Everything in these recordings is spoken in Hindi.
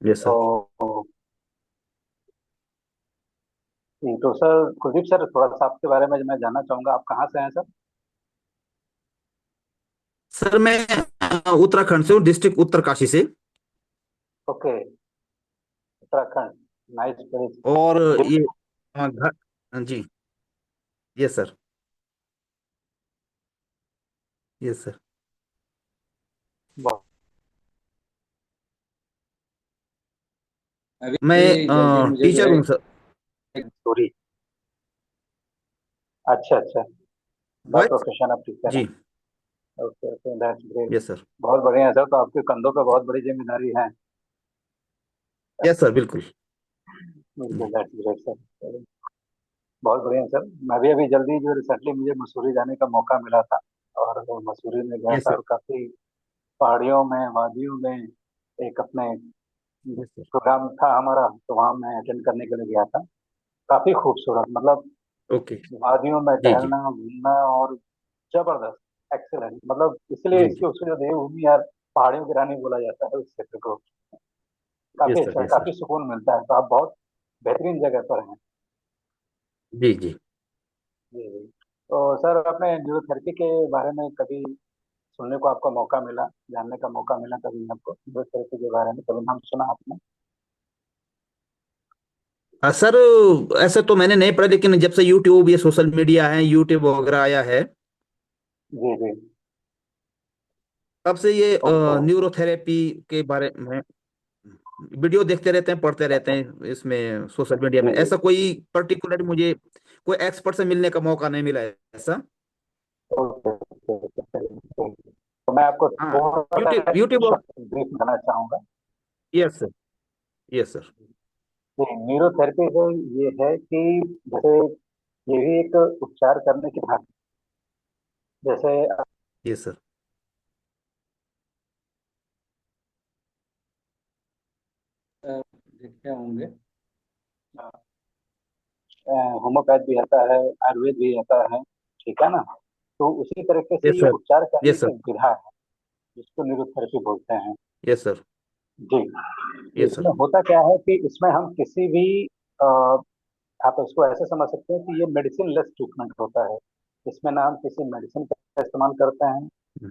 Yes sir. तो तो सर कुलदीप सर, थोड़ा सा आपके बारे में मैं जानना चाहूंगा, आप कहाँ से हैं सर? सर मैं उत्तराखंड से हूँ, डिस्ट्रिक्ट उत्तरकाशी से। ओके। उत्तराखंड। Nice place. और ये घर। हाँ जी। Yes sir. Yes sir. अभी जल्दी मैं मुझे जो टीचर है हूँ सर। स्टोरी। अच्छा अच्छा। By voice. प्रोफेशन आप टीचर हैं? जी। Okay okay, that's great. Yes sir. बहुत बढ़िया है सर, तो आपके कंधों पे बहुत बड़ी जिम्मेदारी है। यस सर बिल्कुल। बिल्कुल, दैट्स ग्रेट सर। बहुत बढ़िया सर। मैं भी अभी जल्दी जो रिसेंटली मुझे मसूरी जाने का मौका मिला था, और वो मसूरी में गया यस था, सर। और काफी पहाड़ियों में, वादियों में एक अपने यस सर। प्रोग्राम था हमारा, तो वहाँ मैं अटेंड करने के लिए गया था। काफी खूबसूरत, मतलब ओके। वादियों में जी जी। टहलना घूमना, और जबरदस्त, एक्सेलेंट, मतलब इसलिए जी इसकी जी। उसको जो देवभूमि यार, पहाड़ियों की रानी बोला जाता है उस क्षेत्र को। काफी यस सर। अच्छा, यस काफी सर। सुकून मिलता है, तो आप बहुत बेहतरीन जगह पर हैं। जी जी। जी जी। तो सर, अपने न्यूरोथेरेपी के बारे में कभी सुनने को आपका मौका मिला, जानने का मौका मिला कभी आपको न्यूरोथेरेपी के बारे में, कभी नाम सुना आपने? सर ऐसे तो मैंने नहीं पढ़ा, लेकिन जब से यूट्यूब, ये सोशल मीडिया है, यूट्यूब वगैरह आया है, जी जी। तब से ये ओके। न्यूरोथेरेपी के बारे में वीडियो देखते रहते हैं, पढ़ते रहते हैं इसमें, सोशल मीडिया जी में। जी। ऐसा कोई पर्टिकुलर मुझे कोई एक्सपर्ट से मिलने का मौका नहीं मिला है ऐसा। ओके ओके ओके, तो मैं आपको हाँ। थोड़ा सा यूट्यूब यूट्यूब। ब्रीफ करना चाहूंगा। Yes sir. Yes sir. कि न्यूरोथेरेपी जो ये है कि जैसे ये भी एक उपचार करने की भाग, जैसे यस सर। देखते होंगे, होम्योपैथ भी आता है, आयुर्वेद भी आता है, ठीक है ना? तो उसी तरीके से यस ये सर। उपचार करने यस की सर। विधा है, जिसको न्यूरोथेरेपी बोलते हैं। Yes sir. जी। यस इसमें सर। होता क्या है कि इसमें हम किसी भी अ, आप इसको ऐसे समझ सकते हैं कि ये मेडिसिन लेस ट्रीटमेंट होता है। इसमें ना हम किसी मेडिसिन का इस्तेमाल करते हैं,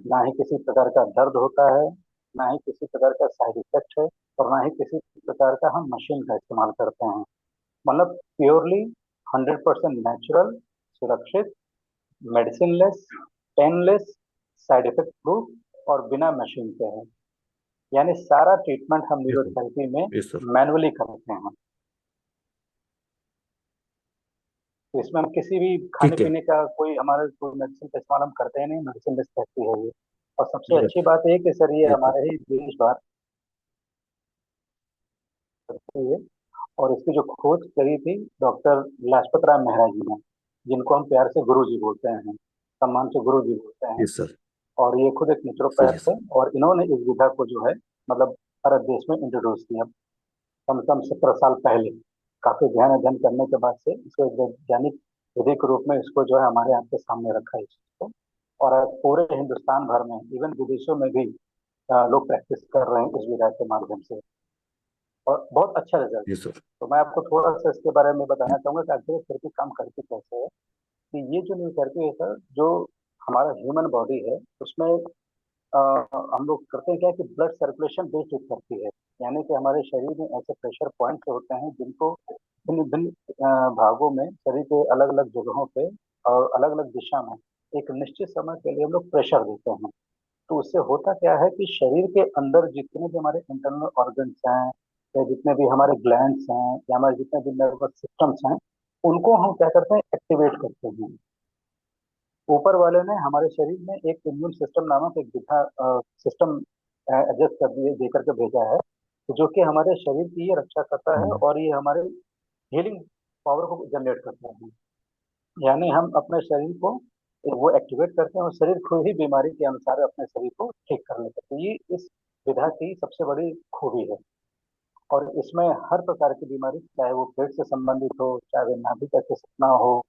ना ही किसी प्रकार का दर्द होता है, ना ही किसी प्रकार का साइड इफेक्ट है, और ना ही किसी प्रकार का हम मशीन का इस्तेमाल करते हैं। मतलब प्योरली 100% नेचुरल, सुरक्षित, medicine less, painless, side effect proof, और बिना मशीन के है। यानी सारा ट्रीटमेंट हम यस सर। न्यूरोथेरेपी में यस सर। मैनुअली करते हैं। तो इसमें हम किसी भी खाने ठीक है। पीने का कोई हमारे कोई मेडिसिन का इस्तेमाल हम करते ही नहीं, मेडिसिन लेस थेरेपी है ये। और सबसे अच्छी यस। बात है कि सर, ये यस सर। हमारे ही देश भारत की है। और इसकी जो खोज करी थी डॉक्टर लाजपत राय मेहरा जी ने, जिनको हम प्यार से गुरु जी बोलते हैं, सम्मान से गुरु जी बोलते हैं। Yes sir. और ये खुद एक सर। नेचुरोपैथ यस थे, सर। और इन्होंने इस विधा को जो है, मतलब भारत देश में इंट्रोड्यूस किया, कम से कम 17 साल पहले। काफी ध्यान अध्ययन करने के बाद से इसको एक वैज्ञानिक विधि के रूप में इसको जो है हमारे आपके सामने रखा है इस चीज को। और आज पूरे हिंदुस्तान भर में, इवन विदेशों में भी लोग प्रैक्टिस कर रहे हैं इस विधा के माध्यम से, और बहुत अच्छा रिजल्ट। Yes sir. तो मैं आपको थोड़ा सा इसके बारे में बताना चाहूंगा कि आखिर थेरेपी काम करती कैसे है। कि ये जो न्यू थेरेपी है सर, जो हमारा ह्यूमन बॉडी है उसमें अ, हम लोग करते हैं क्या कि ब्लड सर्कुलेशन बेस्ट करती है। यानी कि हमारे शरीर में ऐसे प्रेशर पॉइंट्स होते हैं जिनको भिन्न भिन्न भागों में, शरीर के अलग अलग जगहों पे और अलग अलग दिशा में एक निश्चित समय के लिए हम लोग प्रेशर देते हैं। तो उससे होता क्या है कि शरीर के अंदर जितने भी हमारे इंटरनल ऑर्गन्स हैं, या जितने भी हमारे ग्लैंड्स हैं, या हमारे जितने भी नर्वस सिस्टम्स हैं, उनको हम क्या करते हैं, एक्टिवेट करते हैं। ऊपर वाले ने हमारे शरीर में एक इम्यून सिस्टम नामक एक विधा सिस्टम एडजस्ट कर दिए, दे करके भेजा है, जो कि हमारे शरीर की ये रक्षा करता है, हम्म। और ये हमारे हीलिंग पावर को जनरेट करता है। यानी हम अपने शरीर को वो एक्टिवेट करते हैं, और शरीर खुद ही बीमारी के अनुसार अपने शरीर को ठीक कर लेता है। तो ये इस विधा की सबसे बड़ी खूबी है। और इसमें हर प्रकार की बीमारी, चाहे वो पेट से संबंधित हो, चाहे वो नाभि का खिसकना हो,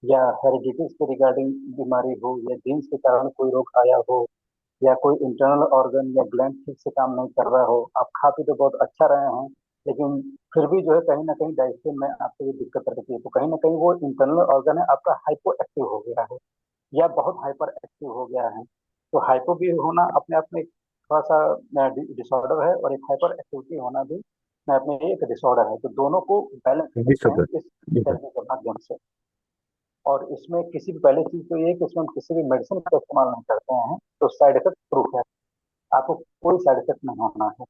या हेरिडिटीज के रिगार्डिंग बीमारी हो, या जीन्स के कारण कोई रोग आया हो, या कोई इंटरनल ऑर्गन या ग्लैंड ठीक से काम नहीं कर रहा हो, आप खा पी तो बहुत अच्छा रहे हैं, लेकिन फिर भी जो है कहीं ना कहीं डाइजेशन में आपको ये दिक्कत रहती है, तो कहीं ना कहीं वो इंटरनल ऑर्गन है आपका हाइपो एक्टिव हो गया है या बहुत हाइपर एक्टिव हो गया है। तो हाइपो भी होना अपने आप में थोड़ा सा डिसऑर्डर है, और एक हाइपर एक्टिविटी होना भी अपने एक डिसऑर्डर है। तो दोनों को बैलेंस जी करते हैं सर। इस जी सर। थेरेपी के माध्यम से। और इसमें किसी भी पहली चीज तो ये है कि इसमें हम किसी भी मेडिसिन का इस्तेमाल नहीं करते हैं, तो साइड इफेक्ट प्रूफ है, आपको कोई साइड इफेक्ट नहीं होना है।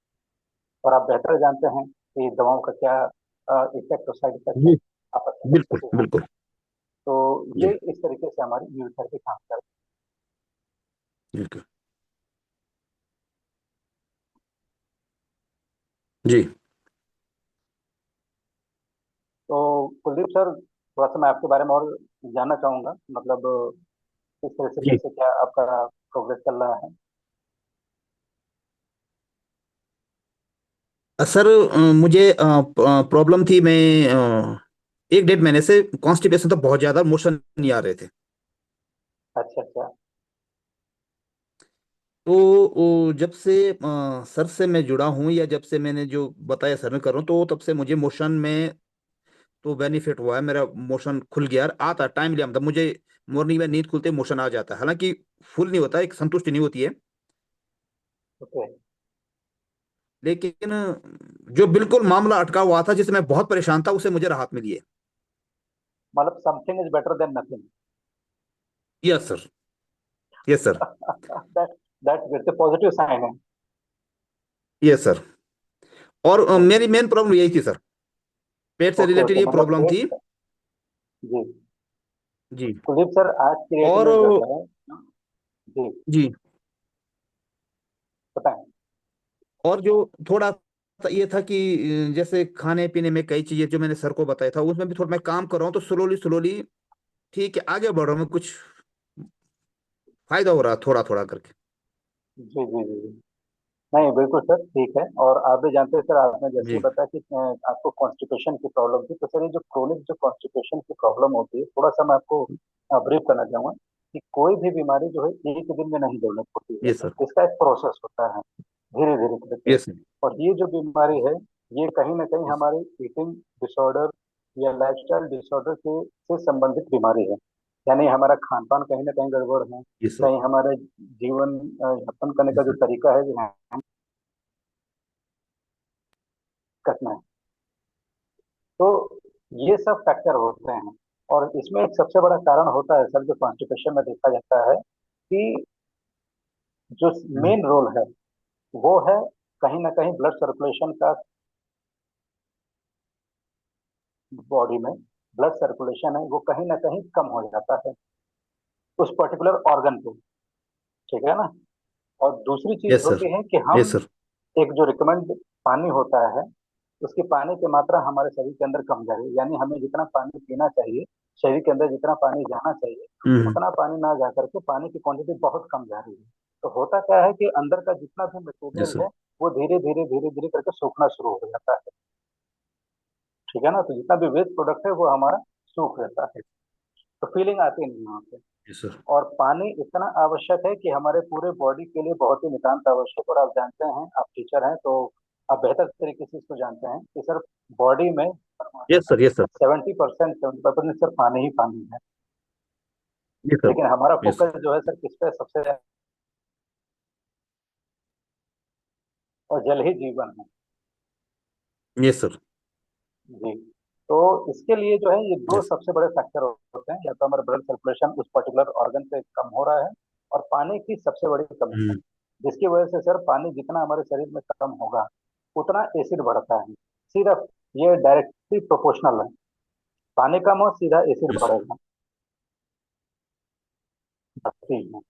और आप बेहतर जानते हैं कि दवाओं का क्या इफेक्ट और साइड इफेक्ट है, जी आप अच्छे बिल्कुल से जानते बिल्कुल। हैं। तो जी ये इस तरीके से हमारी इम्यूनोथेरेपी काम करती बिल्कुल। जी है। तो कुलदीप सर, थोड़ा सा मैं आपके बारे में और जानना चाहूंगा, मतलब किस तरह से जी। कैसे क्या आपका प्रोग्रेस चल रहा है। सर मुझे प्रॉब्लम थी। मैं 1 1.5 महीने से कॉन्स्टिपेशन तो बहुत ज्यादा, मोशन नहीं आ रहे थे। अच्छा अच्छा। तो जब से सर से मैं जुड़ा हूँ, या जब से मैंने जो बताया सर ने कर रहा हूँ, तो तब से मुझे मोशन में तो बेनिफिट हुआ है। मेरा मोशन खुल गया, और आता टाइम लिया, मतलब मुझे मॉर्निंग में नींद खुलते मोशन आ जाता है। हालांकि फुल नहीं होता, एक संतुष्टि नहीं होती है, ओके। लेकिन जो बिल्कुल मामला अटका हुआ था, जिसमें मैं बहुत परेशान था, उसे मुझे राहत मिली है। मतलब something is better than nothing. Yes sir. Yes sir. That that positive sign है। Yes sir. और मेरी मेन प्रॉब्लम यही थी सर, पेट से ओके रिलेटेड ओके, ये मतलब प्रॉब्लम थी। पेट। जी। जी। कुलदीप सर, आज की डेट और में जो है, जी, जी। बताएं। और जो थोड़ा ये था कि जैसे खाने पीने में कई चीजें जो मैंने सर को बताया था, उसमें भी थोड़ा मैं काम कर रहा हूँ, तो स्लोली स्लोली ठीक है आगे बढ़ रहा हूँ मैं, कुछ फायदा हो रहा है थोड़ा थोड़ा करके। जी जी जी जी। नहीं, बिल्कुल सर, ठीक है। और आप भी जानते हैं सर, आपने जैसे ही जी। बताया कि आपको कॉन्स्टिपेशन की प्रॉब्लम थी, तो सर ये जो क्रोनिक जो कॉन्स्टिपेशन की प्रॉब्लम होती है, थोड़ा सा मैं आपको ब्रीफ करना चाहूंगा कि कोई भी बीमारी जो है एक दिन में नहीं डेवलप होती है, ये सर। इसका एक प्रोसेस होता है, धीरे धीरे करके। यस। और ये जो बीमारी है, ये कहीं ना कहीं यस। हमारी ईटिंग डिसऑर्डर या लाइफस्टाइल डिसऑर्डर के से संबंधित बीमारी है। यानी हमारा खान पान कहीं ना कहीं गड़बड़ है, यस सर। कहीं हमारे जीवन यापन करने का यस जो सर। तरीका है, जो है करना है। तो ये सब फैक्टर होते हैं। और इसमें एक सबसे बड़ा कारण होता है सर, जो कॉन्स्टिपेशन में देखा जाता है कि जो हम्म। मेन रोल है वो है कहीं ना कहीं ब्लड सर्कुलेशन का। बॉडी में ब्लड सर्कुलेशन है वो कहीं ना कहीं कम हो जाता है उस पर्टिकुलर ऑर्गन पे, ठीक है ना। और दूसरी चीज यस सर। होती है कि हम यस सर। एक जो रिकमेंड पानी होता है, उसकी पानी की मात्रा हमारे शरीर के अंदर कम जा रही है, यानी हमें जितना पानी पीना चाहिए, शरीर के अंदर जितना पानी जाना चाहिए, हम्म। उतना पानी ना जा करके पानी की क्वांटिटी बहुत कम जा रही है। तो होता क्या है कि अंदर का जितना भी यस मटेरियल सर। है, वो धीरे धीरे करके सूखना शुरू हो जाता है, ठीक है ना। तो जितना भी वेस्ट प्रोडक्ट है वो हमारा सूख जाता है, तो फीलिंग आती नहीं है वहाँ पे। Yes sir. और पानी इतना आवश्यक है कि हमारे पूरे बॉडी के लिए बहुत ही नितांत आवश्यक। और आप जानते हैं, आप टीचर हैं, तो आप बेहतर तरीके से इसको जानते हैं कि सर बॉडी में yes sir. Yes sir. 70% 75% sir पानी ही पानी है। Yes sir. लेकिन हमारा यस। फोकस जो है सर किस पे सबसे ज्यादा, और जल ही जीवन है। Yes sir. जी। तो इसके लिए जो है ये दो यस। सबसे बड़े फैक्टर होते हैं, या तो हमारा ब्लड सर्कुलेशन उस पर्टिकुलर ऑर्गन पे कम हो रहा है, और पानी की सबसे बड़ी कमी है, हम्म। जिसकी वजह से सर पानी जितना हमारे शरीर में कम होगा, उतना एसिड बढ़ता है। सिर्फ ये डायरेक्टली प्रोपोर्शनल है, पानी कम हो सीधा एसिड यस। बढ़ेगा। बढ़ती है।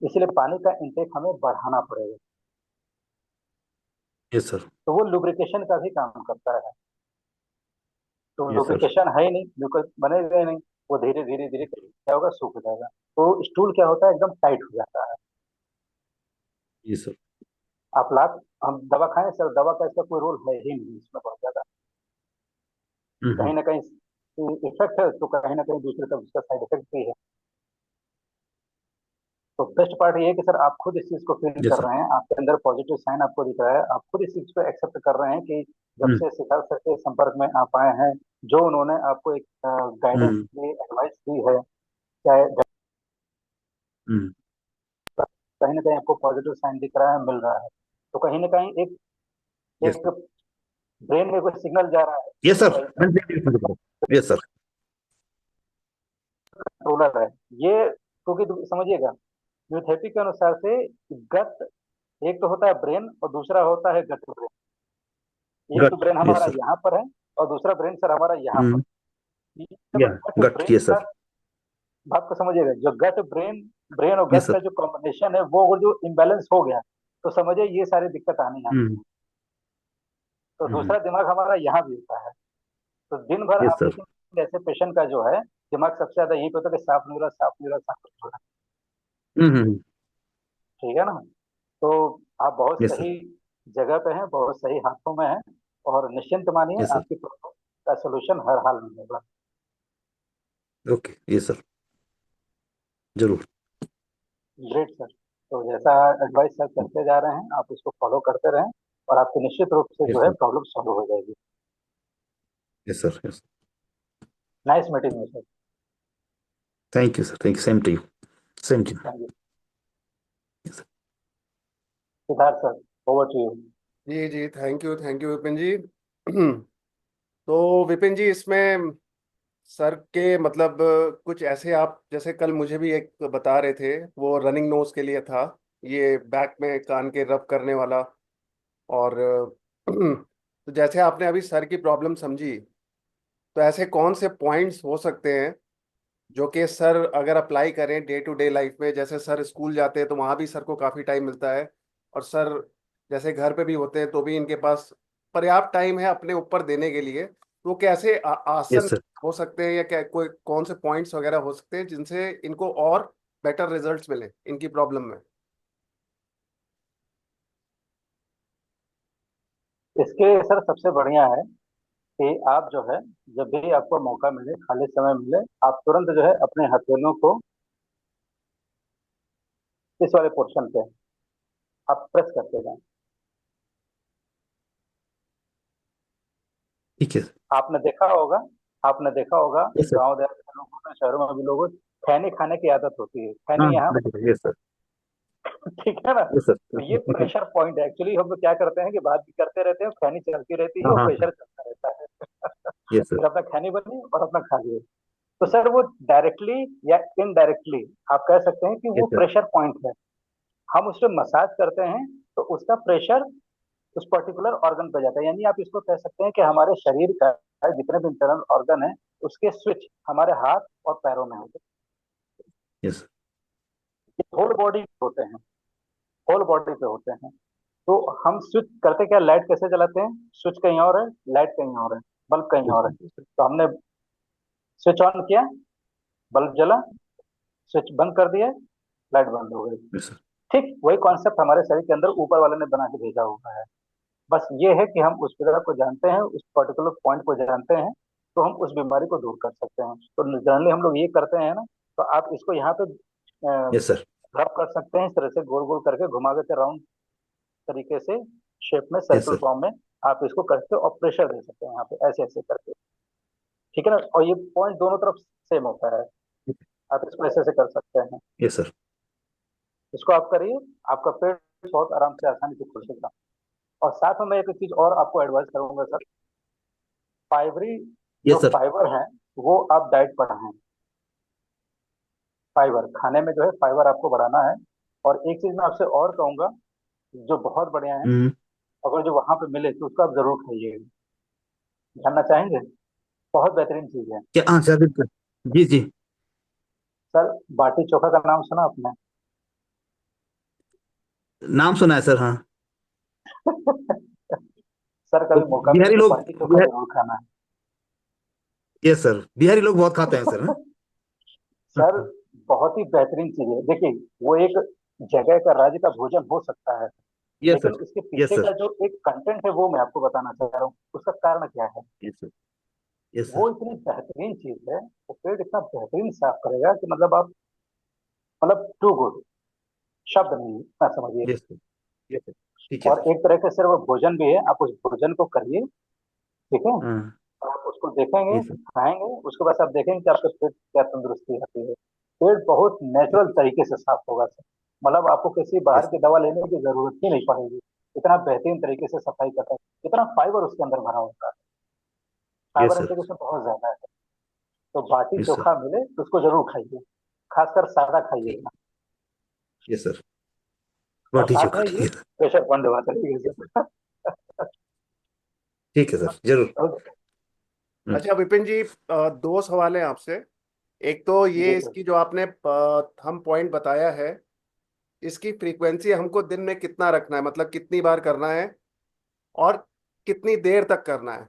इसलिए पानी का इंटेक हमें बढ़ाना पड़ेगा। Yes sir. तो वो लुब्रिकेशन का भी काम करता है। तो यस सर। लुब्रिकेशन है ही नहीं, ग्लूकोज बनेगा ही नहीं, वो धीरे धीरे धीरे क्या होगा, सूख जाएगा। तो स्टूल क्या होता है, एकदम टाइट हो जाता है। Yes sir. आप लाख हम दवा खाएं सर, दवा का इसका कोई रोल है ही नहीं इसमें बहुत ज्यादा। कहीं हम्म। ना कहीं इफेक्ट है, तो कहीं ना कहीं दूसरी तरफ उसका साइड इफेक्ट भी है। तो बेस्ट पार्ट ये है कि सर आप खुद इस चीज को फील यस कर सर। रहे हैं, आपके अंदर पॉजिटिव साइन आपको दिख रहा है, आप खुद इस चीज को एक्सेप्ट कर रहे हैं कि जब हम्म। से सिद्धार्थ सर के संपर्क में आप आए हैं, जो उन्होंने आपको एक गाइडेंस हम्म। दी, एडवाइस दी है, चाहे हम्म। कहीं ना कहीं आपको पॉजिटिव साइन दिख रहा है, मिल रहा है, तो कहीं ना कहीं एक यस एक सर। ब्रेन में कोई सिग्नल जा रहा है यस कि सर। भाई यस सर। कंट्रोलर है ये। क्योंकि समझिएगा, न्यूथेरेपी के अनुसार से गट, एक तो होता है ब्रेन और दूसरा होता है गट ब्रेन। एक तो गट। ब्रेन यस हमारा सर। यहाँ पर है और दूसरा ब्रेन सर हमारा यहाँ पर। हम्म। ये जब या गट गट। ब्रेन यस का, सर। बात को समझिएगा, जो गट ब्रेन, ब्रेन और यस गट सर। का जो कॉम्बिनेशन है वो जो इम्बेलेंस हो गया, तो समझिए ये सारी दिक्कत आनी है। हम्म। तो हम्म। दूसरा दिमाग हमारा यहाँ भी होता है। तो दिन भर यस आप सर। देखेंगे ऐसे पेशेंट का जो है दिमाग सबसे ज्यादा यही पे होता है कि साफ नहीं हो रहा, साफ नहीं हो रहा, साफ नहीं हो रहा। हम्म। ठीक है ना? तो आप बहुत यस सर। सही जगह पे हैं, बहुत सही हाथों में हैं, और निश्चिंत मानिए यस सर। आपकी प्रॉब्लम का सोल्यूशन हर हाल में होगा। ओके। Yes sir. जरूर। Great sir. तो जैसा एडवाइस सर करते जा रहे हैं आप उसको फॉलो करते रहें, और आपकी निश्चित रूप से यस जो है सर। प्रॉब्लम सॉल्व हो जाएगी। Yes sir. Yes. Nice meeting you sir. Thank you sir. Thank you. Same to you. Same to thank you. You. Siddharth sir, over to you. जी जी, थैंक यू विपिन जी। तो विपिन जी, इसमें सर के मतलब कुछ ऐसे, आप जैसे कल मुझे भी एक बता रहे थे, वो रनिंग नोज के लिए था, ये बैक में कान के रब करने वाला। और तो जैसे आपने अभी सर की प्रॉब्लम समझी, तो ऐसे कौन से पॉइंट्स हो सकते हैं जो कि सर अगर अप्लाई करें डे टू डे लाइफ में? जैसे सर स्कूल जाते हैं तो वहाँ भी सर को काफ़ी टाइम मिलता है, और सर जैसे घर पे भी होते हैं तो भी इनके पास पर्याप्त टाइम है अपने ऊपर देने के लिए। तो कैसे आसन यस सर। हो सकते हैं, या क्या कोई कौन से पॉइंट्स वगैरह हो सकते हैं जिनसे इनको और बेटर रिजल्ट्स मिले इनकी प्रॉब्लम में? इसके सर सबसे बढ़िया है कि आप जो है, जब भी आपको मौका मिले, खाली समय मिले, आप तुरंत जो है अपने हथेलियों को इस वाले पोर्शन पे आप प्रेस करते जाएं। ठीक है। आपने देखा होगा, आपने देखा होगा, यस सर। गांव देहात के लोगों में, शहरों में भी लोगों को खैनी खाने की आदत होती है, हाँ। खैनी यहाँ। Yes sir. ठीक है ना? Yes sir. तो ये प्रेशर पॉइंट है। एक्चुअली हम लोग क्या करते हैं कि बात भी करते रहते हैं, खैनी चलती रहती है हाँ और हाँ। प्रेशर चलता रहता है। Yes sir. फिर अपना खैनी बनी और अपना खा लिए। तो सर वो डायरेक्टली या इनडायरेक्टली आप कह सकते हैं कि वो यस सर। प्रेशर पॉइंट है। हम उस पर मसाज करते हैं तो उसका प्रेशर उस पर्टिकुलर ऑर्गन पे जाता है। यानी आप इसको कह सकते हैं कि हमारे शरीर का जितने भी इंटरनल ऑर्गन है उसके स्विच हमारे हाथ और पैरों में होते यस। हैं, होल बॉडी होते हैं, होल बॉडी पे होते हैं। तो हम स्विच करते क्या, लाइट कैसे जलाते हैं, स्विच कहीं और है, लाइट कहीं और है, बल्ब कहीं और है। तो हमने स्विच ऑन किया, बल्ब जला, स्विच बंद कर दिया, लाइट बंद हो गई। Yes sir. ठीक वही कॉन्सेप्ट हमारे शरीर के अंदर ऊपर वाले ने बना के भेजा हुआ है। बस ये है कि हम उस जगह को जानते हैं, उस पर्टिकुलर पॉइंट को जानते हैं, तो हम उस बीमारी को दूर कर सकते हैं। तो जनरली हम लोग ये करते हैं ना, तो आप इसको यहाँ पे यस सर। रब कर सकते हैं, इस तरह से गोल गोल करके घुमा के राउंड तरीके से, शेप में, यस सर्कल सर। फॉर्म में आप इसको करके और प्रेशर दे सकते हैं यहाँ पे, ऐसे ऐसे करके। ठीक है ना? और ये पॉइंट दोनों तरफ सेम होता है, आप इसको ऐसे ऐसे कर सकते हैं। Yes sir. इसको आप करिए, आपका पेट बहुत आराम से, आसानी से खुल जाएगा। और साथ में मैं एक चीज और आपको एडवाइस करूंगा सर, फाइबरी जो यस सर। फाइबर है वो आप डाइट बढ़ाएं। फाइबर खाने में जो है फाइबर आपको बढ़ाना है। और एक चीज मैं आपसे और कहूंगा जो बहुत बढ़िया है, हम्म। अगर जो वहां पे मिले तो उसको आप जरूर खाइए। जानना चाहेंगे? बहुत बेहतरीन चीज है क्या? हाँ सर, बिल्कुल। जी जी। सर। बाटी चोखा का नाम सुना आपने? नाम सुना है सर, हाँ। सर तो कभी मौका मिले बिहारी तो लोग बाटी चोखा जरूर खाना यस सर, बिहारी लोग बहुत खाते हैं सर, है। हाँ। सर बहुत ही बेहतरीन चीज है। देखिए, वो एक जगह का, राज्य का भोजन हो सकता है, यस लेकिन सर। उसके यस पीछे सर। का जो एक कंटेंट है वो मैं आपको बताना चाह रहा हूँ। उसका कारण क्या है? Yes sir. यस वो सर। इतनी बेहतरीन चीज है, वो पेट इतना बेहतरीन साफ करेगा कि मतलब आप, मतलब टू गुड। शब्द नहीं है, ना समझिए। यस सर, यस सर, ठीक है और सर। एक तरह के सिर्फ भोजन भी है, आप उस भोजन को करिए, ठीक है। हाँ, आप उसको देखेंगे, यस सर, खाएंगे, उसके बाद आप देखेंगे कि आपके पेट क्या तंदुरुस्ती आती है। पेट बहुत नेचुरल तरीके से साफ होगा सर। मतलब आपको किसी बाहर यस की दवा लेने की जरूरत ही नहीं पड़ेगी। इतना बेहतरीन तरीके से सफाई करता है, इतना फाइबर उसके अंदर भरा होता है। यस फाइबर सर, इंटेक उसमें बहुत ज्यादा है। तो बाटी यस सर, चोखा मिले तो उसको जरूर खाइए, खासकर सादा ठीक, खाइएगा। यस सर, और बाटी साथ चोखा में ठीक ये है सर। प्रेशर बंद हुआ करिए सर। ठीक है सर, जरूर। हम्म, अच्छा विपिन जी, दो सवाल हैं आपसे। एक तो जी ये, सर। इसकी जो आपने हम पॉइंट बताया है, इसकी फ्रीक्वेंसी हमको दिन में कितना रखना है, मतलब कितनी बार करना है और कितनी देर तक करना है?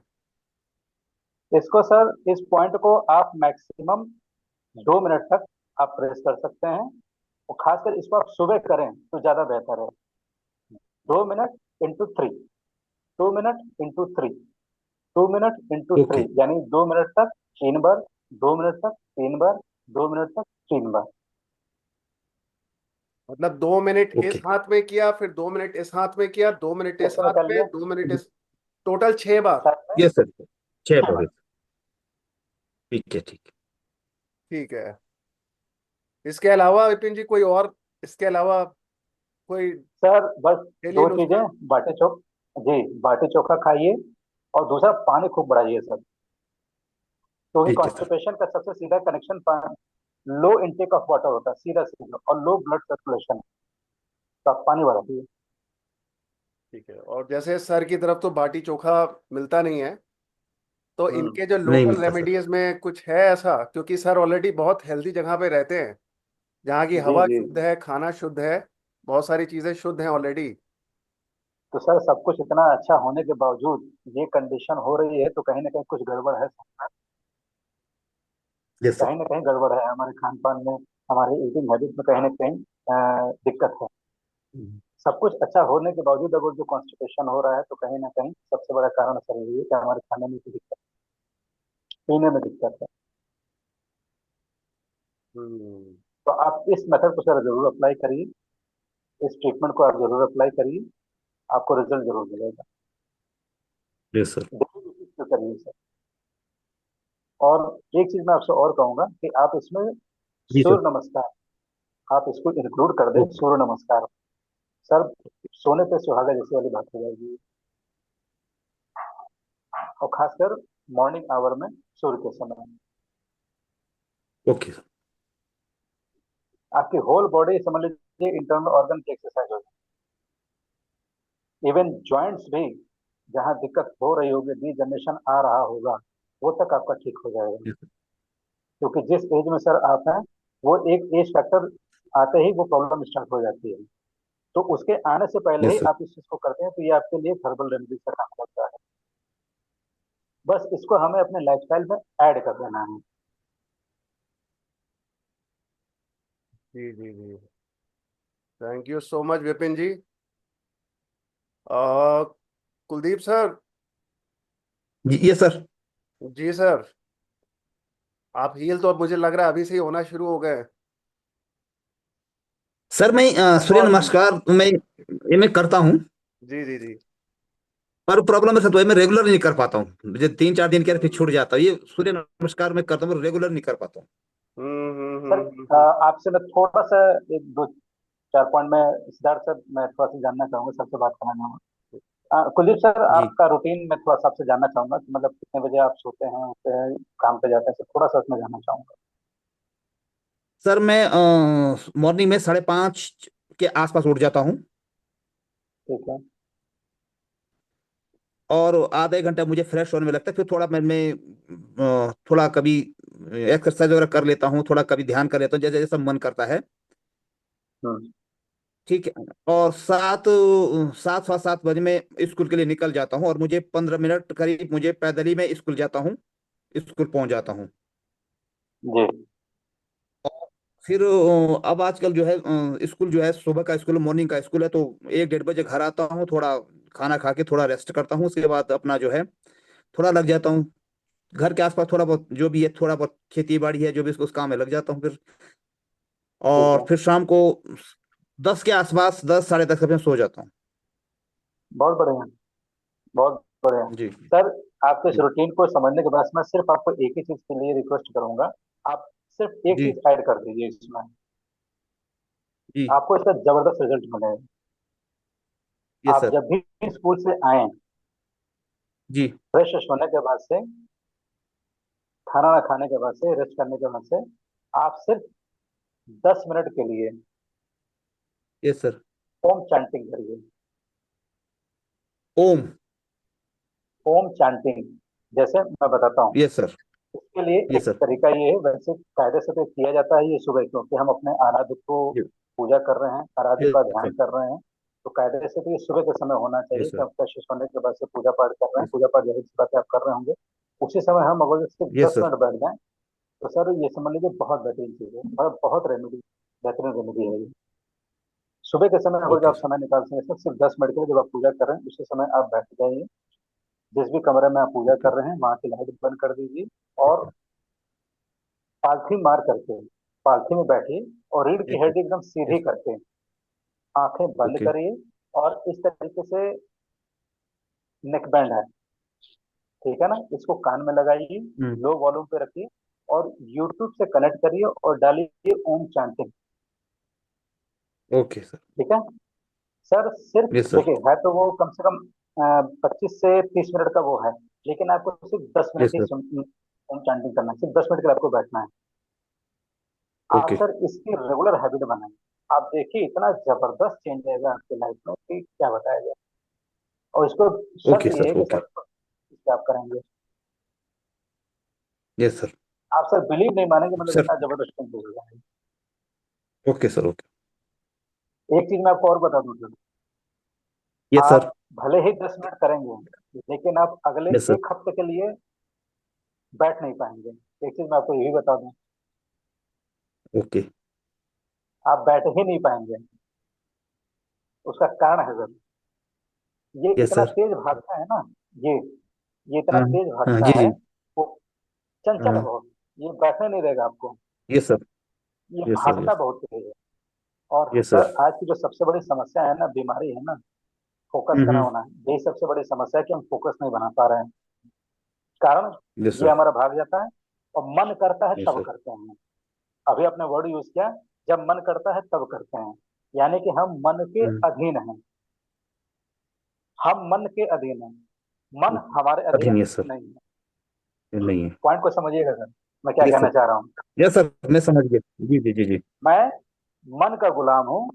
इसको सर, इस पॉइंट को आप मैक्सिमम 2 मिनट तक आप प्रेस कर सकते हैं। और खासकर इसको आप सुबह करें तो ज्यादा बेहतर है। 2 minute into three, 2 minute into three, 2 minute into three, okay, यानी 2 मिनट तक 3 बार, 2 मिनट तक 3 बार, 2 मिनट तक 3 बार। मतलब 2 मिनट इस ओके, हाथ में किया, फिर 2 मिनट इस हाथ में किया, 2 मिनट इस इसमें हाथ कर में, लिया, 2 मिनट इस, टोटल 6 बार। साथ में यस सर, 6 बार। 6 बार। ठीक है, ठीक ठीक है। इसके अलावा विपिन जी कोई और, इसके अलावा कोई सर बस डेली दो नुस्खा? चीजें, बाटी चोख जी, बाटी चोखा खाइए। और दूसरा, पानी खूब बढ़ाइए सर। क्योंकि ठीक है सर। कॉन्स्टिपेशन का सबसे सीधा connection low intake of water होता है, सीधा सीधा, और लो ब्लड सर्कुलेशन। तो आप पानी बढ़ाइए। ठीक है। और जैसे सर की तरफ तो बाटी चोखा मिलता नहीं है, तो हम्म। इनके जो नहीं लोकल मिलता सर। रेमेडीज में कुछ है ऐसा? क्योंकि सर ऑलरेडी बहुत हेल्दी जगह पे रहते हैं, जहाँ की जी हवा जी। शुद्ध है, खाना शुद्ध है, बहुत सारी चीजें शुद्ध हैं ऑलरेडी। तो सर सब कुछ इतना अच्छा होने के बावजूद ये कंडीशन हो रही है, तो कहीं ना कहीं कुछ गड़बड़ है। Yes sir. कहीं ना कहीं गड़बड़ है हमारे खान पान में, हमारे ईटिंग हैबिट में कहीं ना कहीं दिक्कत है। सब कुछ अच्छा होने के बावजूद अगर जो कॉन्स्टिपेशन हो रहा है, तो कहीं ना कहीं सबसे बड़ा कारण सर यही है कि हमारे खाने में भी दिक्कत, पीने में दिक्कत है। हम्म। तो आप इस मेथड को सर जरूर अप्लाई करिए, इस ट्रीटमेंट को आप जरूर अप्लाई करिए, आपको रिजल्ट जरूर मिलेगा। Yes sir. डेली बेसिस पे करिए सर। और एक चीज मैं आपसे और कहूंगा कि आप इसमें जी सर। सूर्य नमस्कार, आप इसको इंक्लूड कर दें, ओके, सूर्य नमस्कार। सर सोने पे सुहागा जैसी वाली बात हो जाएगी। और खासकर मॉर्निंग आवर में, सूर्य के समय, ओके सर। आपकी होल बॉडी समझ लीजिए इंटरनल ऑर्गन की एक्सरसाइज हो जाए। इवन जॉइंट्स भी, जहाँ दिक्कत हो रही होगी, डिजनरेशन आ रहा होगा, वो तक आपका ठीक हो जाएगा। Yes sir. क्योंकि जिस एज में सर आप हैं, वो एक एज फैक्टर आते ही वो प्रॉब्लम स्टार्ट हो जाती है। तो उसके आने से पहले ही यस सर। आप इस चीज को करते हैं, तो ये आपके लिए हर्बल रेमेडी का काम करता है। बस इसको हमें अपने लाइफस्टाइल में ऐड कर देना है। जी जी जी। Thank you so much Vipin ji. Kuldeep sir. जी यस सर। जी सर। आप हील तो अब मुझे लग रहा है अभी से ही होना शुरू हो गए। सर मैं सूर्य और नमस्कार तो मैं करता हूँ। जी जी जी। पर प्रॉब्लम है सर, तो मैं रेगुलर नहीं कर पाता हूँ, मुझे 3-4 दिन के फिर हम्म छूट जाता है। ये सूर्य नमस्कार मैं करता हूँ, रेगुलर नहीं कर पाता हूँ। सर, आपसे मैं थोड़ा सा एक दो चार पॉइंट में, सिद्धार्थ सर, मैं थोड़ा सा जानना चाहूंगा, सबसे बात करना चाहूंगा। कुलदीप सर, जी आपका रूटीन मैं थोड़ा सा आपसे जानना चाहूंगा कि मतलब कितने बजे आप सोते हैं, उठते हैं, काम पे जाते हैं, सर थोड़ा सा उसमें जानना चाहूंगा। सर, मैं मॉर्निंग में 5:30 के आसपास उठ जाता हूँ। ठीक है। और आधा एक घंटा मुझे फ्रेश होने में लगता है, फिर थोड़ा मैं थोड़ा कभी एक्सरसाइज वगैरह कर लेता हूँ, थोड़ा कभी ध्यान कर लेता हूँ, जैसे जैसा मन करता है। हम्म। ठीक है। और 7-7:15 में स्कूल के लिए निकल जाता हूँ, और मुझे 15 मिनट करीब मुझे पैदल ही मैं स्कूल जाता हूँ, स्कूल पहुंच जाता हूँ। जी। और फिर अब आजकल जो है स्कूल जो है, सुबह का स्कूल, मॉर्निंग का स्कूल है, तो 1-1:30 बजे घर आता हूँ, थोड़ा खाना खा के थोड़ा रेस्ट करता हूँ, उसके बाद अपना जो है थोड़ा लग जाता हूँ घर के आसपास, थोड़ा बहुत जो भी है, थोड़ा बहुत खेती बाड़ी है जो भी, उसको उस काम में लग जाता हूँ फिर। ठीक और है। फिर शाम को 10 के आसपास, 10 साढ़े 10 बजे सो जाता हूँ। बहुत बढ़िया, बहुत बढ़िया। जी सर, आपके इस जी रूटीन को समझने के बाद मैं सिर्फ आपको एक ही चीज के लिए रिक्वेस्ट करूंगा। आप सिर्फ एक जी चीज ऐड कर दीजिए इसमें, जी। आपको इसका जबरदस्त रिजल्ट मिलेगा। यस आप सर। जब भी स्कूल से आए, जी फ्रेश होने के बाद से, खाना ना खाने के बाद से, रेस्ट करने के बाद से, आप सिर्फ 10 मिनट के लिए यस सर। ओम चैंटिंग करिए। ओम। ओम चैंटिंग, जैसे मैं बताता हूँ। Yes sir. इसके लिए यस एक सर। तरीका ये है, वैसे कायदे से तो किया जाता है ये सुबह, क्योंकि हम अपने आराध्य को पूजा कर रहे हैं, आराध्य का यस ध्यान सर। कर रहे हैं। तो कायदे से तो ये सुबह के समय होना चाहिए यस कि सर। हम फ्रेश होने के बाद से पूजा पाठ कर रहे हैं। यस पूजा पाठ जाहिर सी बात है आप कर रहे होंगे। उसी समय हम अगर सिर्फ यस दस सर। मिनट बैठ जाएं, तो सर ये समझ लीजिए बहुत बेहतरीन चीज़ है, बहुत रेमेडी, बेहतरीन रेमेडी है ये। सुबह के समय अगर जो ओके आप सर। समय निकाल सकें सर, सिर्फ 10 मिनट के लिए, जब आप पूजा कर रहे हैं उसी समय आप बैठ जाइए। जिस भी कमरे में आप पूजा ओके कर रहे हैं वहां की लाइट बंद कर दीजिए, और पालथी मार करके पालथी में बैठिए, और रीढ़ की ओके। हड्डी एकदम सीधी यस करके आंखें बंद ओके। करिए। और इस तरीके से नेक बैंड है, ठीक है ना, इसको कान में लगाइए, हम्म। लो वॉल्यूम पे रखिए, और यूट्यूब से कनेक्ट करिए और डालिए ओम चैंटिंग। Okay sir. ठीक है सर, सिर्फ यस सर। देखिए, है तो वो कम से कम 25 से 30 मिनट का वो है, लेकिन आपको सिर्फ 10 मिनट यस ही सर। ओम चैंटिंग करना है, सिर्फ 10 मिनट के लिए आपको बैठना है। आप ओके। सर इसकी रेगुलर हैबिट बनाइए। आप देखिए इतना जबरदस्त चेंज आएगा आपकी लाइफ में कि क्या बताया जाए। और इसको शर्त ओके ये सर। है कि ओके। सर इससे आप करेंगे, यस सर। आप सर बिलीव नहीं मानेंगे, मतलब सर। इतना जबरदस्त चेंज होगा। Okay sir. ओके। एक चीज मैं आपको और बता दूं सर, यस आप सर। भले ही 10 मिनट करेंगे, लेकिन आप अगले यस सर। 1 हफ्ते के लिए बैठ नहीं पाएंगे। एक चीज मैं आपको ये भी बता दूं, ओके। आप बैठ ही नहीं पाएंगे। उसका कारण है सर, ये यस इतना सर। तेज भागता है ना, ये ये इतना हाँ तेज हाँ। भागता जी है, जी। वो चंचल है हाँ। बहुत, ये बैठने नहीं देगा आपको। Yes sir. ये यस सर। भागता यस। बहुत तेज है। और यस सर सर। आज की जो सबसे बड़ी समस्या है ना, बीमारी है ना, फोकस का ना हम्म। होना, यही सबसे बड़ी समस्या है कि हम फोकस नहीं बना पा रहे हैं। कारण यस ये सर। हमारा भाग जाता है, और मन करता है यस तब सर। करते हैं। अभी आपने वर्ड यूज किया, जब मन करता है तब करते हैं, यानी कि हम मन के हम्म। अधीन हैं। हम मन के अधीन हैं, मन हमारे कठिन। अधीन यस सर। नहीं है। नहीं है। पॉइंट को समझिएगा सर, मैं क्या यस कहना सर। चाह रहा हूँ। यस सर, मैं समझ गया। जी जी जी जी। मैं मन का गुलाम हूँ,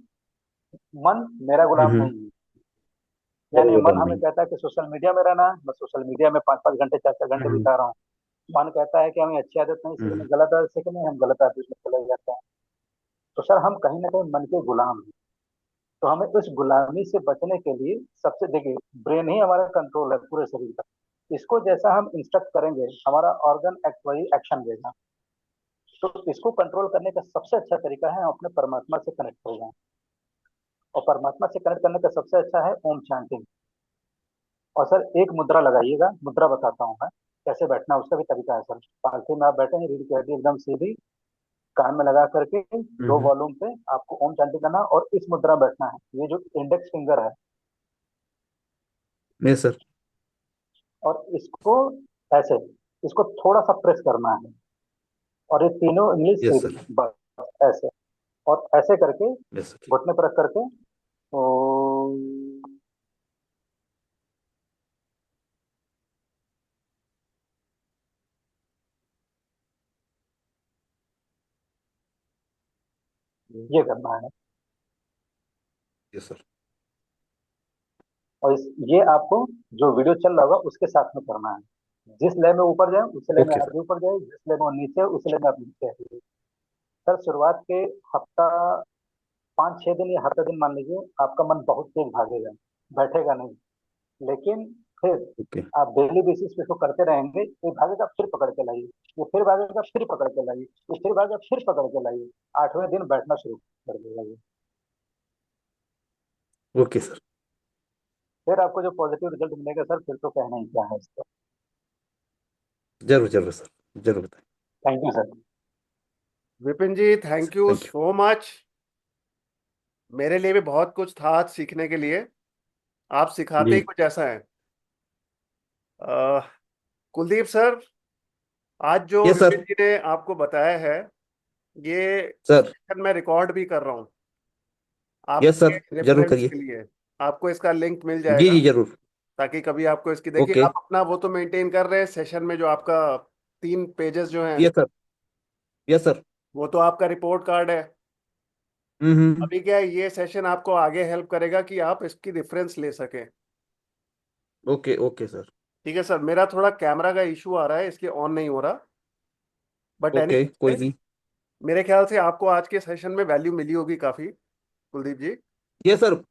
मन मेरा गुलाम हम्म। नहीं है। मेरे यानी मन गोदाम हमें नहीं। कहता है कि सोशल मीडिया में रहना है, मैं सोशल मीडिया में 5 5 घंटे 4 4 घंटे हम्म। बिता रहा हूँ। मन कहता है कि हमें अच्छी आदत नहीं सीखनी, हम्म। गलत आदत सीखनी, हम गलत आदत में चले जाते हैं। तो सर हम कहीं ना कहीं मन के गुलाम हैं। तो हमें इस गुलामी से बचने के लिए सबसे, देखिए, ब्रेन ही हमारा कंट्रोल है पूरे शरीर का। इसको जैसा हम इंस्ट्रक्ट करेंगे, हमारा ऑर्गन एक्ट वही एक्शन देगा। तो इसको कंट्रोल करने का सबसे अच्छा तरीका है हम अपने परमात्मा से कनेक्ट हो जाएं। और परमात्मा से कनेक्ट करने का सबसे अच्छा है ओम चैंटिंग। और सर एक मुद्रा लगाइएगा, मुद्रा बताता हूँ मैं कैसे बैठना, उसका भी तरीका है सर। पालथी में आप बैठेंगे, रीढ़ की हड्डी एकदम सीधी, कान में लगा करके लो हम्म। वॉल्यूम पे आपको ओम चैंटिंग करना है, और इस मुद्रा में बैठना है। ये जो इंडेक्स फिंगर है, यस सर। और इसको ऐसे, इसको थोड़ा सा प्रेस करना है, और ये तीनों इंग्लिश यस सीधी, सर। बस ऐसे। और ऐसे करके यस सर। घुटने पर रख करके ओ, ये करना है। Yes sir. और ये आपको जो वीडियो चल रहा होगा उसके साथ में करना है। जिस लय में ऊपर जाए उस लय में ओके आप सर। भी ऊपर जाए, जिस लय में वो नीचे है उस लय में आप नीचे आइए। सर शुरुआत के हफ्ता 5 6 दिन या हफ्ता दिन मान लीजिए, आपका मन बहुत तेज भागेगा, बैठेगा नहीं। लेकिन फिर ओके। आप डेली बेसिस पे इसको करते रहेंगे, ये भागेगा फिर पकड़ के लाइए, ये फिर भागेगा फिर पकड़ के लाइए, ये फिर भागेगा फिर पकड़ के लाइए। 8वें दिन बैठना शुरू कर देगा ये। Okay sir. फिर आपको जो पॉजिटिव रिजल्ट मिलेगा सर, फिर तो कहना ही क्या है इसका। जरूर जरूर सर। जरूर बताएं। Thank you sir. Vipin ji, thank you thank you. So much. मेरे लिए भी बहुत कुछ था आज सीखने के लिए। आप सिखाते ही जी। कुछ ऐसा है। अ, कुलदीप सर, आज जो यस विपिन सर। जी ने आपको बताया है, ये सर। सेशन मैं रिकॉर्ड भी कर रहा हूँ यस आपके सर, जरूर रेफरेंस करिए। के लिए। आपको इसका लिंक मिल जी जाएगा, जी जरूर। ताकि कभी आपको इसकी, देखिए ओके। आप अपना वो तो मेंटेन कर रहे हैं सेशन में, जो आपका 3 पेजेस जो हैं, यस सर। Yes sir. वो तो आपका रिपोर्ट कार्ड है। हम्म। अभी क्या है, ये सेशन आपको आगे हेल्प करेगा कि आप इसकी रेफरेंस ले सकें। Okay okay sir. ठीक है सर, मेरा थोड़ा कैमरा का इशू आ रहा है, इसलिए ऑन नहीं हो रहा। बट ओके एनी, कोई नहीं। मेरे ख्याल से आपको आज के सेशन में वैल्यू मिली होगी काफी, कुलदीप जी। ये सर,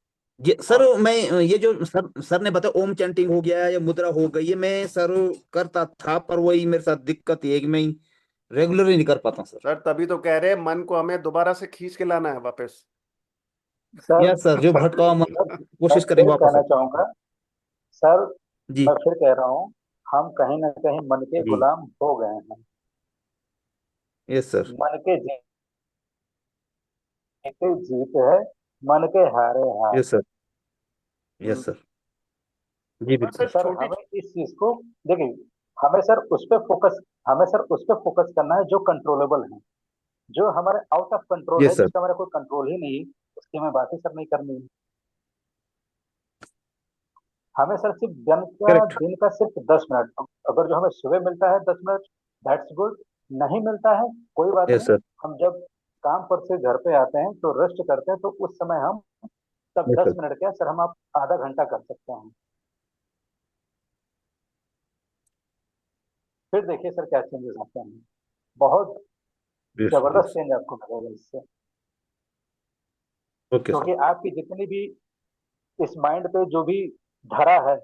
ये सर और मैं ये जो सर सर ने बताया ओम चैंटिंग हो गया या मुद्रा हो गई, ये मैं सर करता था, पर वही मेरे साथ दिक्कत ये है कि मैं रेगुलरली नहीं कर पाता हूं, सर। सर तभी तो कह रहे हैं, मन को हमें दोबारा से खींच के लाना है वापस। सर यस सर, जो भटका मन सर, मैं कोशिश करेंगे फिर वापस कहना से। चाहूंगा सर, जी। मैं फिर कह रहा हूँ, हम कहीं ना कहीं मन के जी। गुलाम हो गए हैं। Yes sir. मन के जीते जीत है, मन के हारे हार। Yes sir. Hmm, yes sir. जी और बिल्कुल। सर सर छोटी, हमें इस चीज को देखिए, हमें सर उस पर फोकस हमें सर उस पर फोकस करना है जो कंट्रोलेबल है। जो हमारे आउट ऑफ कंट्रोल है, यस सर। जिसका हमारा कोई कंट्रोल ही नहीं, उसकी हमें बात ही सर नहीं करनी है। हमें सर सिर्फ करेक्ट। दिन का सिर्फ 10 मिनट, अगर जो हमें सुबह मिलता है 10 मिनट, दैट्स गुड। नहीं मिलता है कोई बात यस नहीं। सर। हम जब काम पर से घर पे आते हैं तो रेस्ट करते हैं, तो उस समय हम तब यस दस सर। मिनट क्या सर, हम आप आधा घंटा कर सकते हैं। फिर देखिए सर क्या चेंजेस आते हैं। बहुत यस जबरदस्त यस। चेंज आपको लगेगा इससे। Okay sir. क्योंकि आपकी जितनी भी इस माइंड पे जो भी धरा है,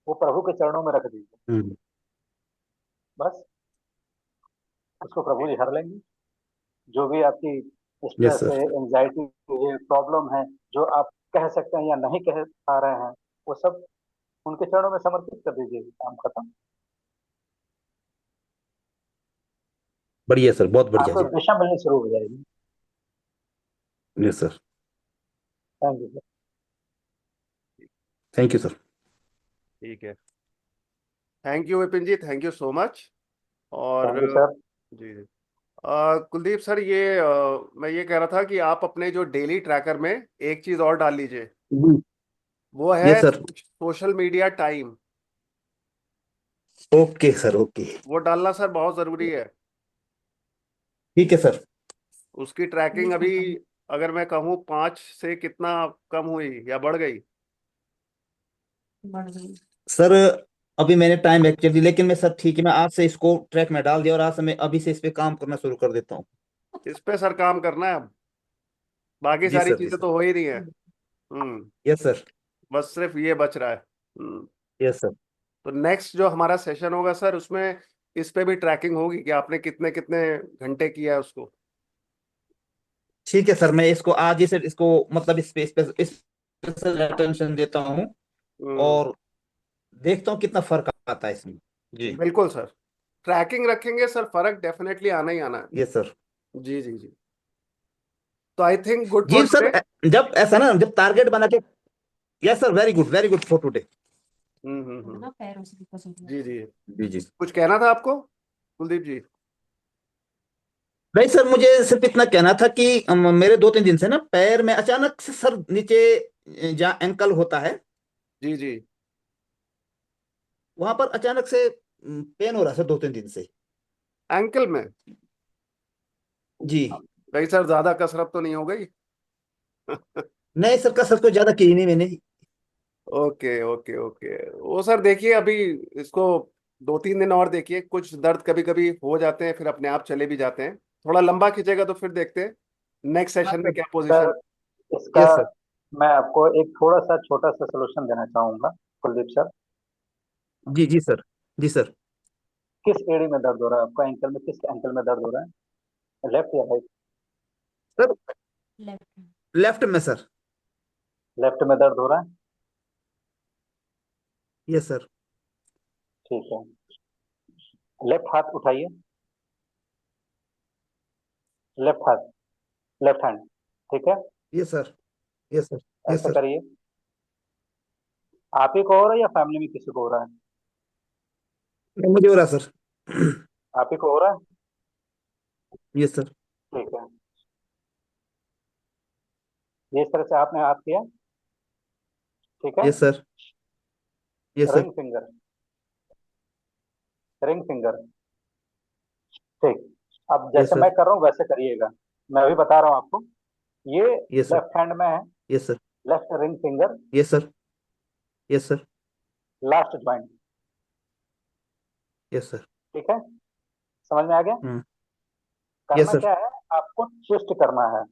वो प्रभु के चरणों में रख दीजिए। हम्म। बस उसको प्रभु जी हर लेंगे। जो भी आपकी यस स्ट्रेस है, सर। एंजाइटी है, प्रॉब्लम है, जो आप कह सकते हैं या नहीं कह पा रहे हैं, वो सब उनके चरणों में समर्पित कर दीजिए, काम खत्म। बढ़िया सर, बहुत बढ़िया आपको जी। दिशा मिलनी शुरू हो जाएगी। Yes sir. Thank you sir. Thank you sir. ठीक है। Thank you Vipin ji, thank you so much. और थैंक यू सर। जी जी। कुलदीप सर, ये मैं ये कह रहा था कि आप अपने जो डेली ट्रैकर में एक चीज और डाल लीजिए, जी। वो यस है sir. Social media time. Okay sir. Okay. वो डालना सर बहुत जरूरी है। ठीक है सर। उसकी ट्रैकिंग अभी, अगर मैं कहूँ 5 से कितना कम हुई या बढ़ गई? सर अभी मैंने टाइम एक्चुअली, लेकिन मैं सर ठीक है, मैं आज से इसको ट्रैक में डाल दिया और आज से मैं अभी से इस पे काम करना शुरू कर देता हूँ। इस पे सर काम करना है अब, बाकी जी सारी सर। जी चीजें सर। तो हो ही रही है। Yes sir. बस सिर्फ ये बच रहा है। Yes sir. तो नेक्स्ट जो हमारा सेशन होगा सर, उसमें इस पे भी ट्रैकिंग होगी कि आपने कितने कितने घंटे किया है उसको। ठीक है सर, मैं इसको आज ही से इसको मतलब इस पे स्पेशल अटेंशन देता हूँ हम्म, और देखता हूँ कितना फर्क आता है इसमें। जी। बिल्कुल सर, ट्रैकिंग रखेंगे सर, फर्क डेफिनेटली आना ही आना यस सर। है। जी जी जी। तो आई थिंक गुड फॉर जी सर, टुडे। जब ऐसा ना, जब टारगेट बना के। Yes sir, very good for today. जी जी। जी जी। कुछ कहना था आपको कुलदीप जी? नहीं सर, मुझे सिर्फ इतना कहना था कि मेरे 2-3 दिन से ना पैर में अचानक से सर नीचे, जहाँ एंकल होता है, जी जी। वहां पर अचानक से पेन हो रहा है सर 2-3 दिन से। एंकल में? जी। कहीं सर ज्यादा कसरत तो नहीं हो गई? नहीं सर, कसरत को ज्यादा की नहीं मैंने। Okay okay okay. वो सर देखिए, अभी इसको 2-3 दिन और देखिए, कुछ दर्द कभी कभी हो जाते हैं, फिर अपने आप चले भी जाते हैं। थोड़ा लंबा खींचेगा तो फिर देखते हैं नेक्स्ट हाँ सेशन में सर। क्या सर पोजीशन। इसका यस सर। मैं आपको एक थोड़ा सा छोटा सा सोल्यूशन देना चाहूंगा, कुलदीप सर। जी जी सर। जी सर। किस एड़ी में दर्द हो रहा है आपका, एंकल में, किस एंकल में दर्द हो रहा है, लेफ्ट या राइट? सर लेफ्ट में सर। लेफ्ट में दर्द हो रहा है। Yes sir. ठीक है, लेफ्ट हाथ उठाइए। लेफ्ट हाथ, लेफ्ट हैंड। ठीक है। Yes sir. Yes sir. Yes ऐसे सर। करिए। आप ही को हो रहा है या फैमिली में किसी को हो रहा है? मुझे हो रहा है सर। आप ही को हो रहा है? Yes sir. ठीक है। जिस तरह से आपने हाथ किया, ठीक है। Yes sir. Yes sir. Ring finger, ring finger. ठीक। अब यस जैसे मैं सर। कर रहा हूँ वैसे करिएगा। मैं अभी बता रहा हूँ आपको। ये यस सर। लेफ्ट हैंड में है, yes sir. Left ring finger, yes sir. Yes sir. Last joint. Yes sir. ठीक है, समझ में आ गया? हाँ। यस करना सर। क्या है, आपको ट्विस्ट करना है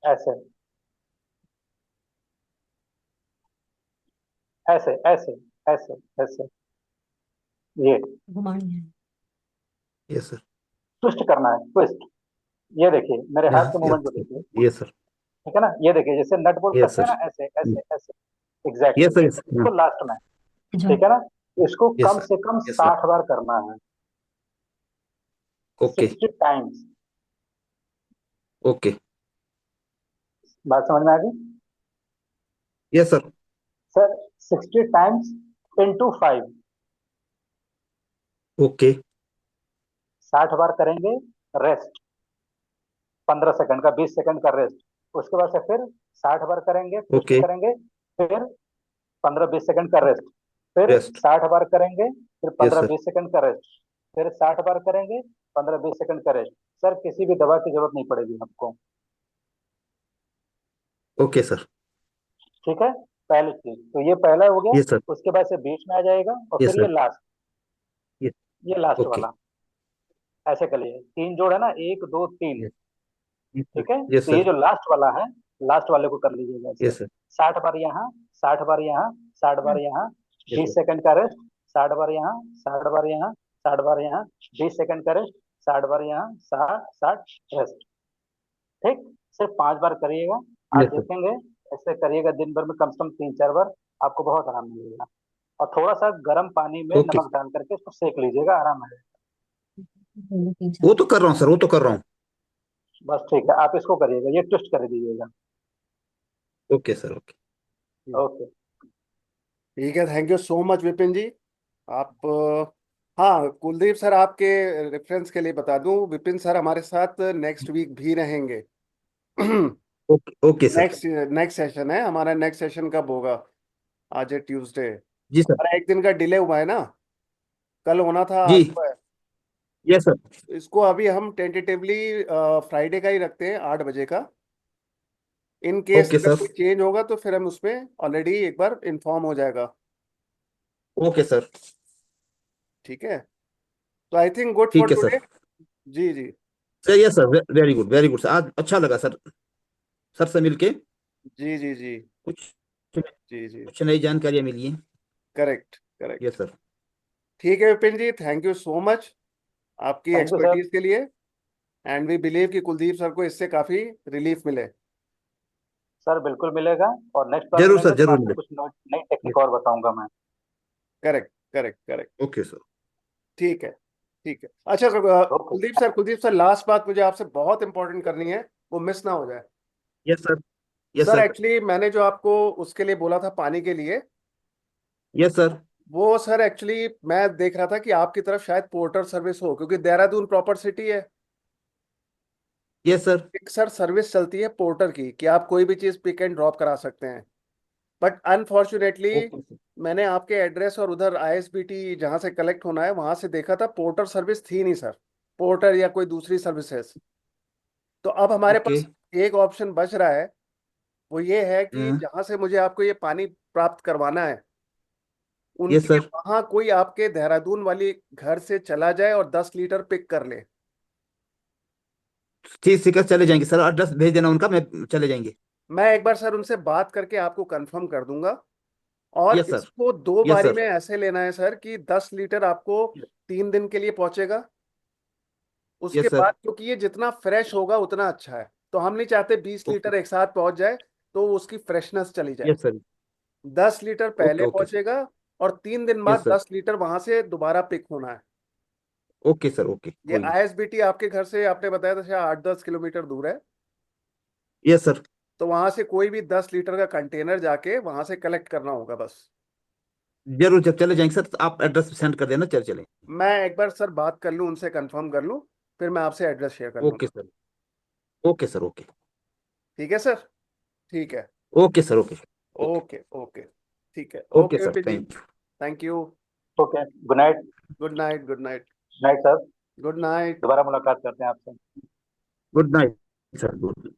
ऐसे, ऐसे ऐसे, ऐसे ऐसे, ये घुमानी है। Yes sir. ट्विस्ट करना है, ट्विस्ट। ये देखिए मेरे हाथ यस के मूवमेंट को यस। देखिए। Yes sir. ठीक है ना, ये देखिए जैसे नट बोल्ट यस कसते हैं सर। ना, ऐसे ऐसे ऐसे, एग्जैक्टली यस सर। यस। इसको लास्ट में। जो ठीक है ना, इसको यस कम सर। से कम यस सर। 60 बार करना है, ओके। 60 टाइम्स। ओके। बात समझ में आ गई? Yes sir. Sir 60 times into 5, okay. 60 बार करेंगे, रेस्ट 15 सेकंड का, 20 सेकंड का रेस्ट। उसके बाद से फिर 60 बार करेंगे, ट्विस्ट ओके। करेंगे, फिर 15-20 सेकंड का रेस्ट, फिर रेस्ट। 60 बार करेंगे, फिर यस पंद्रह सर। बीस सेकंड का रेस्ट, फिर 60 बार करेंगे, 15-20 सेकंड का रेस्ट। सर किसी भी दवा की जरूरत नहीं पड़ेगी आपको। Okay sir. ठीक है, पहली चीज तो ये पहला हो गया। Yes sir. उसके बाद से बीच में आ जाएगा और यस फिर ये सर। Last, yes. ये लास्ट ओके। वाला। ऐसे कर लिए, 3 जोड़ है ना, 1 2 3। यस। Yes sir. ठीक है, यस तो ये सर। जो लास्ट वाला है, लास्ट वाले को कर लीजिएगा ऐसे। Yes sir. 60 बार यहाँ, 60 बार यहाँ, 60 बार यहाँ, यस बीस सर। सेकंड का रेस्ट, 60 बार यहाँ, 60 बार यहाँ, 60 बार यहाँ, 20 सेकंड का रेस्ट, 60 बार यहाँ, 60 60 रेस्ट। ठीक, सिर्फ 5 बार करिएगा। आप यस सर। देखेंगे ऐसे करिएगा दिन भर में कम से कम 3 4 बार, आपको बहुत आराम मिलेगा। और थोड़ा सा गर्म पानी में ओके। नमक डाल करके इसको सेक लीजिएगा, आराम है। तीन वो चार। तो कर रहा हूँ सर, वो तो कर रहा हूँ। बस ठीक है, आप इसको करिएगा, ये ट्विस्ट कर दीजिएगा। Okay sir. ओके। ओके। ठीक है, thank you so much Vipin ji. आप हाँ, कुलदीप सर, आपके रेफरेंस के लिए बता दूं, विपिन सर हमारे साथ नेक्स्ट वीक भी रहेंगे। Okay. Okay sir. Next next session है हमारा, नेक्स्ट सेशन कब होगा? आज है ट्यूसडे, जी सर। हमारा एक दिन का डिले हुआ है ना, कल होना था, जी। आज हुआ है। Yes sir. इसको अभी हम टेंटेटिवली फ्राइडे का ही रखते हैं, 8 बजे का। इन केस ओके अगर सर। कोई चेंज होगा तो फिर हम उसमें ऑलरेडी एक बार इन्फॉर्म हो जाएगा। Okay sir. ठीक है, तो आई थिंक गुड फॉर ठीक है टुडे। सर। जी जी। Sir yes sir, very good, very good sir, आज अच्छा लगा सर, सर से मिलके जी जी जी। कुछ जी जी। कुछ नई जानकारियां मिली हैं। Correct correct. Yes sir. ठीक है Vipin ji, thank you so much आपकी थैंक यू सर। एक्सपर्टीज के लिए। एंड वी बिलीव कि कुलदीप सर को इससे काफी रिलीफ मिले। सर बिल्कुल मिलेगा, और नेक्स्ट बार जरूर मिलेंगे सर, तो मैं जरूर आपको मिले। कुछ नई टेक्निक और बताऊंगा मैं। Correct correct correct. Okay sir. ठीक है ठीक है। अच्छा ओके। कुलदीप सर लास्ट बात मुझे आपसे बहुत इंपॉर्टेंट करनी है, वो मिस ना हो जाए। Yes sir. Yes sir sir. Actually मैंने जो आपको उसके लिए बोला था पानी के लिए, यस सर। वो सर एक्चुअली मैं देख रहा था कि आपकी तरफ शायद पोर्टर सर्विस हो, क्योंकि देहरादून प्रॉपर सिटी है। Yes sir. एक सर सर्विस चलती है पोर्टर की कि आप कोई भी चीज़ पिक एंड ड्रॉप करा सकते हैं। But unfortunately okay sir. मैंने आपके एड्रेस और उधर आईएसबीटी जहाँ से कलेक्ट होना है वहां से देखा था, पोर्टर सर्विस थी नहीं सर, पोर्टर या कोई दूसरी सर्विसेज। तो अब हमारे ओके। पास एक ऑप्शन बच रहा है, वो ये है कि हाँ। जहाँ से मुझे आपको ये पानी प्राप्त करवाना है, यस उनके सर। वहां कोई आपके देहरादून वाली घर से चला जाए और 10 लीटर पिक कर ले। ठीक ठीक है, चले जाएंगे सर, एड्रेस भेज देना उनका, मैं चले जाएंगे। मैं एक बार सर उनसे बात करके आपको कंफर्म कर दूंगा। और यस सर। इसको दो यस बारी में सर। ऐसे लेना है सर कि 10 लीटर आपको 3 दिन के लिए पहुंचेगा। उसके यस सर। बाद क्योंकि ये जितना फ्रेश होगा उतना अच्छा है, तो हम नहीं चाहते 20 लीटर ओके। एक साथ पहुंच जाए तो उसकी फ्रेशनेस चली जाए। Yes sir. 10 litre okay. पहले ओके सर। पहुंचेगा और 3 दिन यस बाद सर। 10 लीटर वहां से दोबारा पिक होना है। Okay sir. ओके, ये कोई नहीं। आईएसबीटी आपके घर से आपने बताया था शायद 8-10 किलोमीटर दूर है। Yes sir. तो वहां से कोई भी 10 लीटर का कंटेनर जाके वहां से कलेक्ट करना होगा बस। जरूर, जब चले जाएंगे सर तो आप एड्रेस सेंड कर देना, चल चले। मैं एक बार सर बात कर लूँ, उनसे कंफर्म कर लूँ, फिर मैं आपसे एड्रेस शेयर कर ओके दूंगा। सर। Okay sir. ओके। ठीक है सर। ठीक है। Okay sir. Okay. Okay. Okay okay. ठीक है, okay okay sir, Vipin ji. Thank you. Thank you. Okay, good night. Good night, good night. Night sir. Good night. दोबारा मुलाकात करते हैं आपसे। Good night sir, good.